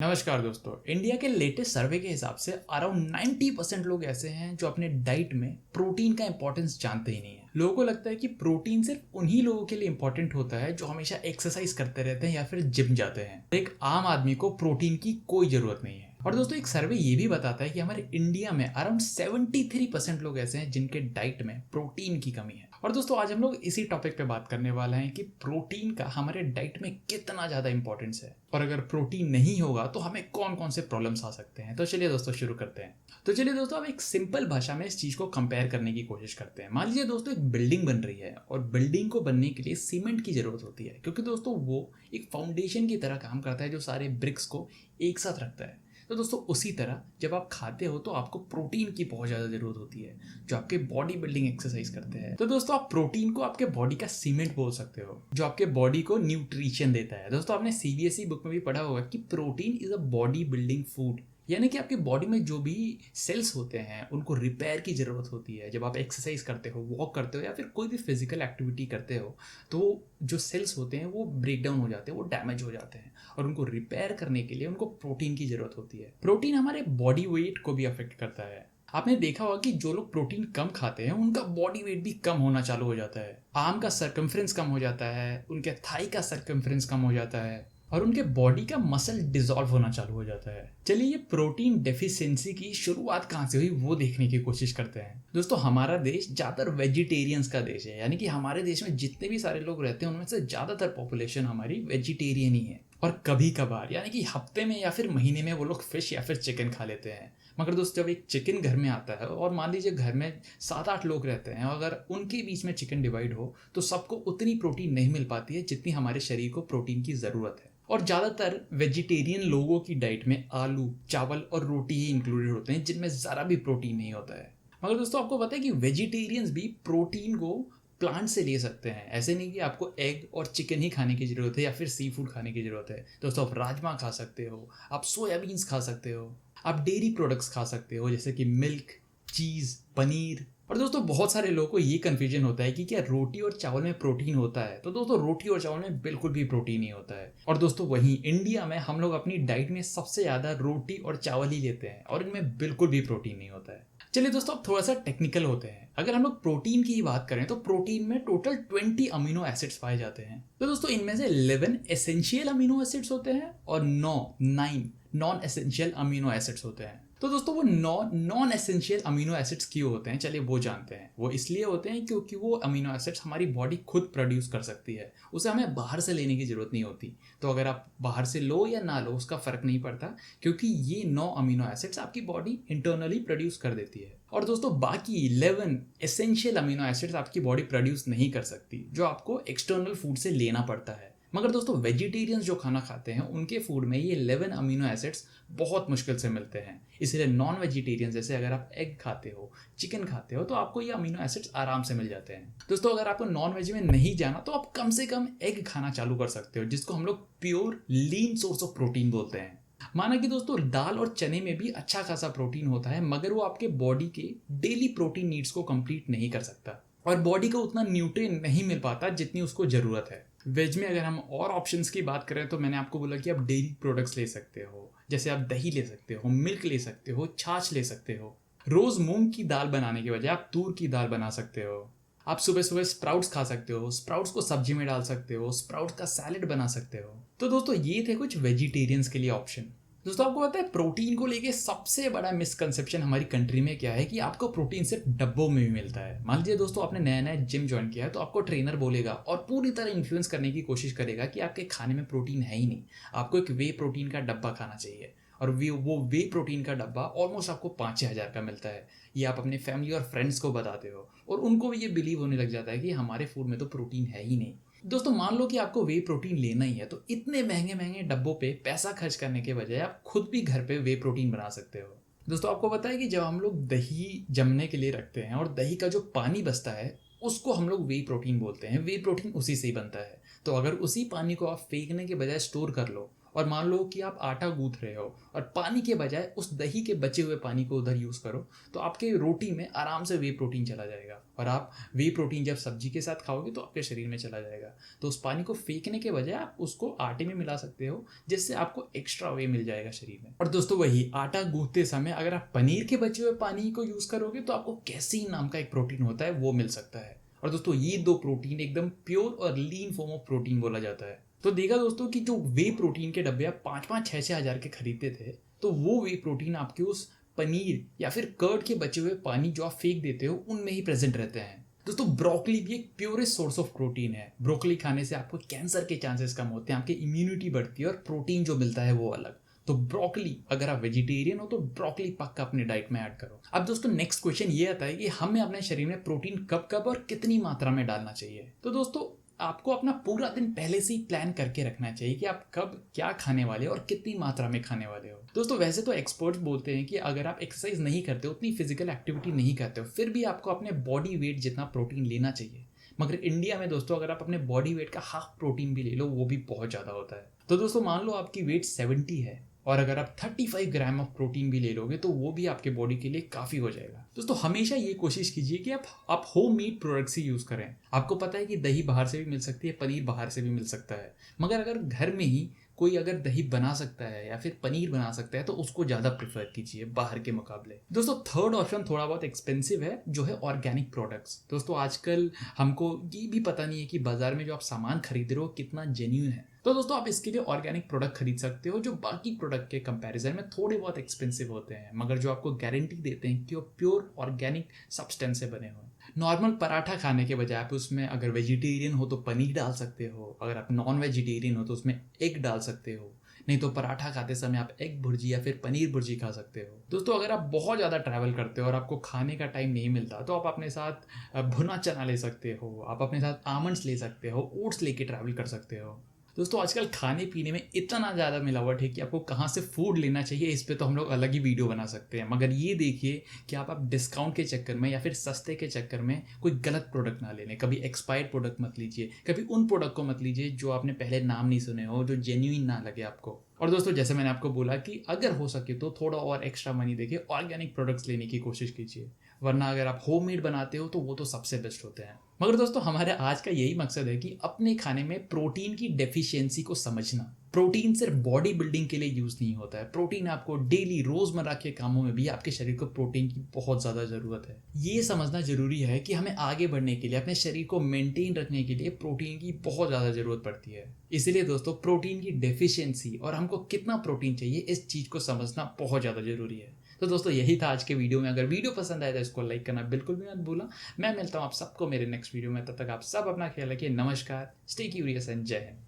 नमस्कार दोस्तों। इंडिया के लेटेस्ट सर्वे के हिसाब से अराउंड 90% लोग ऐसे हैं जो अपने डाइट में प्रोटीन का इंपॉर्टेंस जानते ही नहीं है। लोगों को लगता है कि प्रोटीन सिर्फ उन्हीं लोगों के लिए इंपॉर्टेंट होता है जो हमेशा एक्सरसाइज करते रहते हैं या फिर जिम जाते हैं। एक आम आदमी को प्रोटीन की कोई जरूरत नहीं है। और दोस्तों एक सर्वे ये भी बताता है कि हमारे इंडिया में अराउंड 73% लोग ऐसे हैं जिनके डाइट में प्रोटीन की कमी है। और दोस्तों आज हम लोग इसी टॉपिक पे बात करने वाले हैं कि प्रोटीन का हमारे डाइट में कितना ज्यादा इंपॉर्टेंस है और अगर प्रोटीन नहीं होगा तो हमें कौन कौन से प्रॉब्लम्स आ सकते हैं। तो चलिए दोस्तों शुरू करते हैं। तो चलिए दोस्तों अब एक सिंपल भाषा में इस चीज को कंपेयर करने की कोशिश करते हैं। मान लीजिए दोस्तों एक बिल्डिंग बन रही है और बिल्डिंग को बनने के लिए सीमेंट की जरूरत होती है, क्योंकि दोस्तों वो एक फाउंडेशन की तरह काम करता है जो सारे ब्रिक्स को एक साथ रखता है। तो दोस्तों उसी तरह जब आप खाते हो तो आपको प्रोटीन की बहुत ज़्यादा ज़रूरत होती है जो आपके बॉडी बिल्डिंग एक्सरसाइज करते हैं। तो दोस्तों आप प्रोटीन को आपके बॉडी का सीमेंट बोल सकते हो जो आपके बॉडी को न्यूट्रिशन देता है। दोस्तों आपने सीबीएसई बुक में भी पढ़ा होगा कि protein is a body building food, यानी कि आपकी बॉडी में जो भी सेल्स होते हैं उनको रिपेयर की ज़रूरत होती है। जब आप एक्सरसाइज करते हो, वॉक करते हो या फिर कोई भी फिजिकल एक्टिविटी करते हो तो जो सेल्स होते हैं वो ब्रेक डाउन हो जाते हैं, वो डैमेज हो जाते हैं और उनको रिपेयर करने के लिए उनको प्रोटीन की ज़रूरत होती है। प्रोटीन हमारे बॉडी वेट को भी अफेक्ट करता है। आपने देखा होगा कि जो लोग प्रोटीन कम खाते हैं उनका बॉडी वेट भी कम होना चालू हो जाता है। आर्म का सर्कमफ्रेंस कम हो जाता है, उनके थाई का सर्कमफ्रेंस कम हो जाता है और उनके बॉडी का मसल डिसॉल्व होना चालू हो जाता है। चलिए ये प्रोटीन डेफिशिएंसी की शुरुआत कहाँ से हुई वो देखने की कोशिश करते हैं। दोस्तों हमारा देश ज़्यादातर वेजिटेरियंस का देश है, यानी कि हमारे देश में जितने भी सारे लोग रहते हैं उनमें से ज़्यादातर पॉपुलेशन हमारी वेजिटेरियन ही है। और कभी कभार यानी कि हफ्ते में या फिर महीने में वो लोग फिश या फिर चिकन खा लेते हैं। मगर दोस्तों जब एक चिकन घर में आता है और मान लीजिए घर में 7-8 लोग रहते हैं, अगर उनके बीच में चिकन डिवाइड हो तो सबको उतनी प्रोटीन नहीं मिल पाती है जितनी हमारे शरीर को प्रोटीन की ज़रूरत है। और ज़्यादातर वेजिटेरियन लोगों की डाइट में आलू, चावल और रोटी ही इंक्लूडेड होते हैं जिनमें ज़रा भी प्रोटीन नहीं होता है। मगर दोस्तों आपको पता है कि वेजिटेरियंस भी प्रोटीन को प्लांट से ले सकते हैं। ऐसे नहीं कि आपको एग और चिकन ही खाने की ज़रूरत है या फिर सी फूड खाने की ज़रूरत है। दोस्तों आप राजमा खा सकते हो, आप सोयाबीन्स खा सकते हो, आप डेयरी प्रोडक्ट्स खा सकते हो जैसे कि मिल्क, चीज़, पनीर। और दोस्तों बहुत सारे लोगों को ये कन्फ्यूजन होता है कि क्या रोटी और चावल में प्रोटीन होता है। तो दोस्तों रोटी और चावल में बिल्कुल भी प्रोटीन नहीं होता है। और दोस्तों वहीं इंडिया में हम लोग अपनी डाइट में सबसे ज़्यादा रोटी और चावल ही लेते हैं और इनमें बिल्कुल भी प्रोटीन नहीं होता है। चलिए दोस्तों अब थोड़ा सा टेक्निकल होते हैं। अगर हम लोग प्रोटीन की ही बात करें तो प्रोटीन में टोटल 20 अमीनो एसिड्स पाए जाते हैं। तो दोस्तों इनमें से 11 एसेंशियल अमीनो एसिड्स होते हैं और 9 नॉन एसेंशियल अमीनो एसिड्स होते हैं। तो दोस्तों वो नॉन एसेंशियल अमीनो एसिड्स क्यों होते हैं, चलिए वो जानते हैं। वो इसलिए होते हैं क्योंकि वो अमीनो एसिड्स हमारी बॉडी खुद प्रोड्यूस कर सकती है, उसे हमें बाहर से लेने की ज़रूरत नहीं होती। तो अगर आप बाहर से लो या ना लो उसका फ़र्क नहीं पड़ता, क्योंकि ये 9 अमीनो एसिड्स आपकी बॉडी इंटरनली प्रोड्यूस कर देती है। और दोस्तों बाकी 11 एसेंशियल अमीनो एसिड्स आपकी बॉडी प्रोड्यूस नहीं कर सकती, जो आपको एक्सटर्नल फूड से लेना पड़ता है। मगर दोस्तों वेजिटेरियंस जो खाना खाते हैं उनके फूड में ये 11 अमीनो एसिड्स बहुत मुश्किल से मिलते हैं। इसलिए नॉन वेजिटेरियंस जैसे अगर आप एग खाते हो, चिकन खाते हो तो आपको ये अमीनो एसिड्स आराम से मिल जाते हैं। दोस्तों अगर आपको नॉन वेज में नहीं जाना तो आप कम से कम एग खाना चालू कर सकते हो, जिसको हम लोग pure lean source of protein बोलते हैं। माना कि दोस्तों दाल और चने में भी अच्छा खासा प्रोटीन होता है, मगर वो आपके बॉडी के डेली प्रोटीन नीड्स को कंप्लीट नहीं कर सकता और बॉडी को उतना न्यूट्रिएंट नहीं मिल पाता जितनी उसको ज़रूरत है। वेज में अगर हम और ऑप्शंस की बात करें तो मैंने आपको बोला कि आप डेयरी प्रोडक्ट्स ले सकते हो, जैसे आप दही ले सकते हो, मिल्क ले सकते हो, छाछ ले सकते हो। रोज़ मूंग की दाल बनाने के बजाय आप तूर की दाल बना सकते हो। आप सुबह सुबह स्प्राउट्स खा सकते हो, स्प्राउट्स को सब्जी में डाल सकते हो, स्प्राउट्स का सैलेड बना सकते हो। तो दोस्तों ये थे कुछ वेजिटेरियंस के लिए ऑप्शन। दोस्तों आपको पता है प्रोटीन को लेके सबसे बड़ा मिसकंसेप्शन हमारी कंट्री में क्या है कि आपको प्रोटीन सिर्फ डब्बों में भी मिलता है। मान लीजिए दोस्तों आपने नया नया जिम ज्वाइन किया है तो आपको ट्रेनर बोलेगा और पूरी तरह इन्फ्लुएंस करने की कोशिश करेगा कि आपके खाने में प्रोटीन है ही नहीं, आपको एक वे प्रोटीन का डब्बा खाना चाहिए। और वो वे प्रोटीन का डब्बा ऑलमोस्ट आपको 5,000 का मिलता है। ये आप अपने फैमिली और फ्रेंड्स को बताते हो और उनको भी ये बिलीव होने लग जाता है कि हमारे फूड में तो प्रोटीन है ही नहीं। दोस्तों मान लो कि आपको वे प्रोटीन लेना ही है तो इतने महंगे महंगे डब्बों पे पैसा खर्च करने के बजाय आप खुद भी घर पे वे प्रोटीन बना सकते हो। दोस्तों आपको पता है कि जब हम लोग दही जमने के लिए रखते हैं और दही का जो पानी बचता है उसको हम लोग वे प्रोटीन बोलते हैं। वे प्रोटीन उसी से ही बनता है। तो अगर उसी पानी को आप फेंकने के बजाय स्टोर कर लो और मान लो कि आप आटा गूंथ रहे हो और पानी के बजाय उस दही के बचे हुए पानी को उधर यूज़ करो, तो आपके रोटी में आराम से वे प्रोटीन चला जाएगा। और आप वे प्रोटीन जब सब्जी के साथ खाओगे तो आपके शरीर में चला जाएगा। तो उस पानी को फेंकने के बजाय आप उसको आटे में मिला सकते हो, जिससे आपको एक्स्ट्रा वे मिल जाएगा शरीर में। और दोस्तों वही आटा गूंथते समय अगर आप पनीर के बचे हुए पानी को यूज़ करोगे तो आपको कैसीन नाम का एक प्रोटीन होता है वो मिल सकता है। और दोस्तों ये दो प्रोटीन एकदम प्योर और लीन फॉर्म ऑफ प्रोटीन बोला जाता है। तो देखा दोस्तों कि जो वे प्रोटीन के डब्बे आप 5-5, 6-6 हज़ार के खरीदते थे, तो वो वे प्रोटीन आपके उस पनीर या फिर कर्ड के बचे हुए पानी जो आप फेंक देते हो उनमें ही प्रेजेंट रहते हैं। दोस्तों ब्रोकली भी एक प्योरेस्ट सोर्स ऑफ प्रोटीन है। ब्रोकली खाने से आपको कैंसर के चांसेस कम होते हैं, आपकी इम्यूनिटी बढ़ती है और प्रोटीन जो मिलता है वो अलग। तो ब्रोकली, अगर आप वेजिटेरियन हो तो ब्रोकली पक्का अपने डाइट में ऐड करो। अब दोस्तों नेक्स्ट क्वेश्चन ये आता है कि हमें अपने शरीर में प्रोटीन कब कब और कितनी मात्रा में डालना चाहिए। तो दोस्तों आपको अपना पूरा दिन पहले से ही प्लान करके रखना चाहिए कि आप कब क्या खाने वाले हो और कितनी मात्रा में खाने वाले हो। दोस्तों वैसे तो एक्सपर्ट्स बोलते हैं कि अगर आप एक्सरसाइज नहीं करते हो, उतनी फिजिकल एक्टिविटी नहीं करते हो, फिर भी आपको अपने बॉडी वेट जितना प्रोटीन लेना चाहिए। मगर इंडिया में दोस्तों अगर आप अपने बॉडी वेट का हाफ प्रोटीन भी ले लो वो भी बहुत ज़्यादा होता है। तो दोस्तों मान लो आपकी वेट 70 है और अगर आप 35 ग्राम ऑफ प्रोटीन भी ले लोगे तो वो भी आपके बॉडी के लिए काफ़ी हो जाएगा। दोस्तों हमेशा ये कोशिश कीजिए कि आप होम मेड प्रोडक्ट्स ही यूज़ करें। आपको पता है कि दही बाहर से भी मिल सकती है, पनीर बाहर से भी मिल सकता है, मगर अगर घर में ही कोई अगर दही बना सकता है या फिर पनीर बना सकता है तो उसको ज़्यादा प्रेफर कीजिए बाहर के मुकाबले। दोस्तों थर्ड ऑप्शन थोड़ा बहुत एक्सपेंसिव है, जो है ऑर्गेनिक प्रोडक्ट्स। दोस्तों आजकल हमको ये भी पता नहीं है कि बाजार में जो आप सामान खरीद रहे हो कितना जेन्युइन है। तो दोस्तों आप इसके लिए ऑर्गेनिक प्रोडक्ट खरीद सकते हो जो बाकी प्रोडक्ट के कंपैरिजन में थोड़े बहुत एक्सपेंसिव होते हैं, मगर जो आपको गारंटी देते हैं कि वो प्योर ऑर्गेनिक सब्सटेंस से बने हुए। नॉर्मल पराठा खाने के बजाय आप उसमें अगर वेजिटेरियन हो तो पनीर डाल सकते हो, अगर आप नॉन वेजिटेरियन हो तो उसमें एग डाल सकते हो, नहीं तो पराठा खाते समय आप एग भुर्जी या फिर पनीर भुर्जी खा सकते हो। दोस्तों अगर आप बहुत ज़्यादा ट्रैवल करते हो और आपको खाने का टाइम नहीं मिलता तो आप अपने साथ भुना चना ले सकते हो, आप अपने साथ आमंड्स ले सकते हो, ओट्स लेके ट्रैवल कर सकते हो। दोस्तों आजकल खाने पीने में इतना ज़्यादा मिलावट है कि आपको कहाँ से फूड लेना चाहिए इस पे तो हम लोग अलग ही वीडियो बना सकते हैं। मगर ये देखिए कि आप डिस्काउंट के चक्कर में या फिर सस्ते के चक्कर में कोई गलत प्रोडक्ट ना ले लें। कभी एक्सपायर्ड प्रोडक्ट मत लीजिए, कभी उन प्रोडक्ट को मत लीजिए जो आपने पहले नाम नहीं सुने हो, जो जेन्युइन ना लगे आपको। और दोस्तों जैसे मैंने आपको बोला कि अगर हो सके तो थोड़ा और एक्स्ट्रा मनी देके ऑर्गेनिक प्रोडक्ट्स लेने की कोशिश कीजिए, वरना अगर आप होममेड बनाते हो तो वो तो सबसे बेस्ट होते हैं। मगर दोस्तों हमारे आज का यही मकसद है कि अपने खाने में प्रोटीन की डेफिशिएंसी को समझना। प्रोटीन सिर्फ बॉडी बिल्डिंग के लिए यूज़ नहीं होता है, प्रोटीन आपको डेली रोज़मर्रा के कामों में भी आपके शरीर को प्रोटीन की बहुत ज़्यादा ज़रूरत है। ये समझना ज़रूरी है कि हमें आगे बढ़ने के लिए, अपने शरीर को मेंटेन रखने के लिए प्रोटीन की बहुत ज़्यादा ज़रूरत पड़ती है। इसलिए दोस्तों प्रोटीन की डेफिशिएंसी और हमको कितना प्रोटीन चाहिए इस चीज़ को समझना बहुत ज़्यादा ज़रूरी है। तो दोस्तों यही था आज के वीडियो में। अगर वीडियो पसंद आए तो इसको लाइक करना बिल्कुल भी मत भूलना। मैं मिलता हूँ आप सबको मेरे नेक्स्ट वीडियो में, तब तक आप सब अपना ख्याल रखिए। नमस्कार, स्टे क्यूरियस एंड जय हिंद।